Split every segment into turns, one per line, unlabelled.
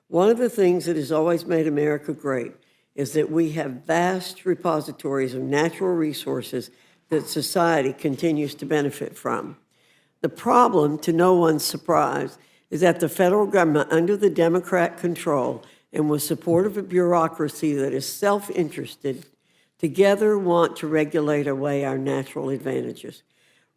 One of the things that has always made America great is that we have vast repositories of natural resources that society continues to benefit from. The problem, to no one's surprise, is that the federal government, under the Democrat control and with support of a bureaucracy that is self-interested, together want to regulate away our natural advantages.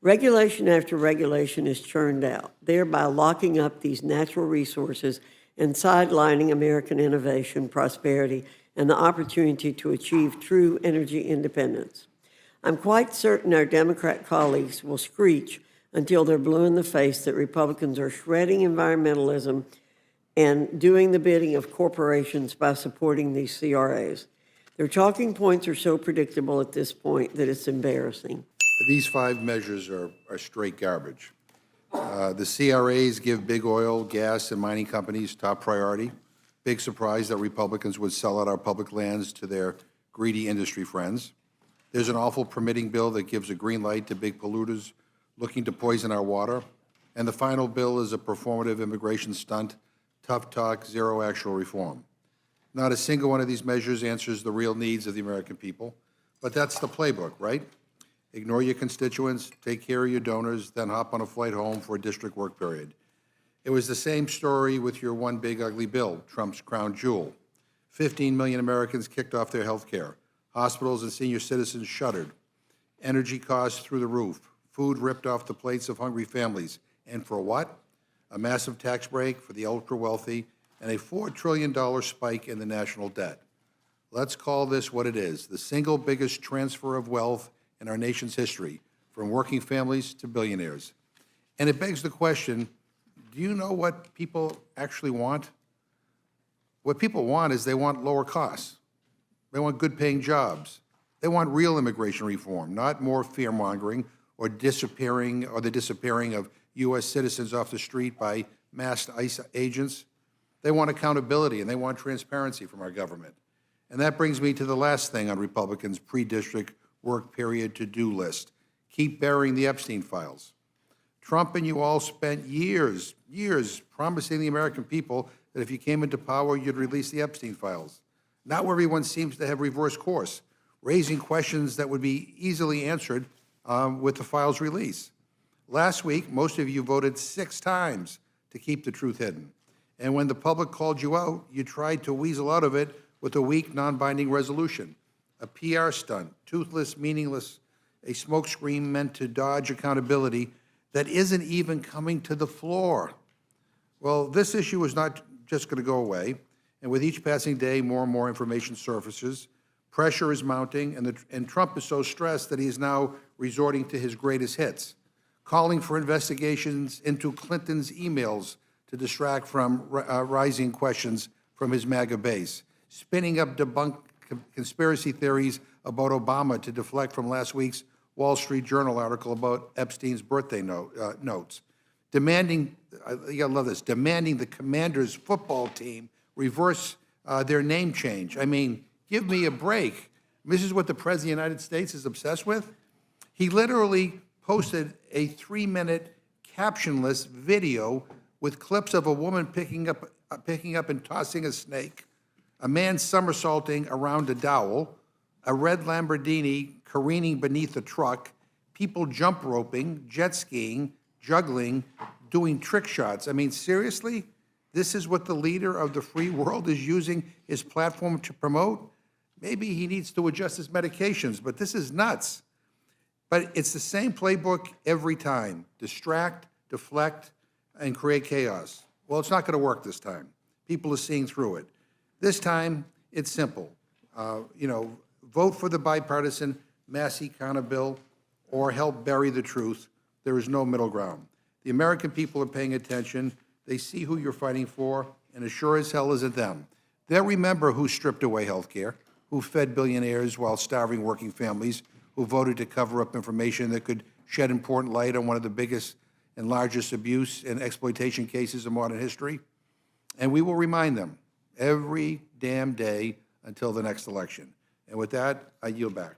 Regulation after regulation is churned out, thereby locking up these natural resources and sidelining American innovation, prosperity, and the opportunity to achieve true energy independence. I'm quite certain our Democrat colleagues will screech until they're blue in the face that Republicans are shredding environmentalism and doing the bidding of corporations by supporting these CRAs. Their talking points are so predictable at this point that it's embarrassing.
These 5 measures are straight garbage. The CRAs give big oil, gas, and mining companies top priority. Big surprise that Republicans would sell out our public lands to their greedy industry friends. There's an awful permitting bill that gives a green light to big polluters looking to poison our water. And the final bill is a performative immigration stunt, tough talk, zero actual reform. Not a single one of these measures answers the real needs of the American people, but that's the playbook, right? Ignore your constituents, take care of your donors, then hop on a flight home for a district work period. It was the same story with your one big ugly bill, Trump's crown jewel. 15 million Americans kicked off their health care. Hospitals and senior citizens shuttered. Energy costs through the roof. Food ripped off the plates of hungry families. And for what? A massive tax break for the ultra-wealthy and a $4 trillion spike in the national debt. Let's call this what it is, the single biggest transfer of wealth in our nation's history, from working families to billionaires. And it begs the question, do you know what people actually want? What people want is they want lower costs. They want good-paying jobs. They want real immigration reform, not more fear-mongering or the disappearing of U.S. citizens off the street by masked ICE agents. They want accountability, and they want transparency from our government. And that brings me to the last thing on Republicans' pre-district work period to-do list. Keep burying the Epstein files. Trump and you all spent years promising the American people that if you came into power, you'd release the Epstein files. Now everyone seems to have reversed course, raising questions that would be easily answered with the files release. Last week, most of you voted 6 times to keep the truth hidden. And when the public called you out, you tried to weasel out of it with a weak, non-binding resolution. A PR stunt, toothless, meaningless, a smokescreen meant to dodge accountability that isn't even coming to the floor. Well, this issue is not just going to go away, and with each passing day, more and more information surfaces. Pressure is mounting, and Trump is so stressed that he is now resorting to his greatest hits, calling for investigations into Clinton's emails to distract from rising questions from his MAGA base, spinning up debunked conspiracy theories about Obama to deflect from last week's Wall Street Journal article about Epstein's birthday notes, demanding, you gotta love this, demanding the Commanders football team reverse their name change. I mean, give me a break. This is what the President of the United States is obsessed with? He literally posted a 3-minute captionless video with clips of a woman picking up and tossing a snake, a man somersaulting around a dowel, a red Lamborghini careening beneath a truck, people jump roping, jet skiing, juggling, doing trick shots. I mean, seriously? This is what the leader of the free world is using his platform to promote? Maybe he needs to adjust his medications, but this is nuts. But it's the same playbook every time. Distract, deflect, and create chaos. Well, it's not going to work this time. People are seeing through it. This time, it's simple. Vote for the bipartisan Massey Connor bill or help bury the truth. There is no middle ground. The American people are paying attention. They see who you're fighting for, and as sure as hell isn't them. They'll remember who stripped away health care, who fed billionaires while starving working families, who voted to cover up information that could shed important light on one of the biggest and largest abuse and exploitation cases in modern history. And we will remind them every damn day until the next election. And with that, I yield back.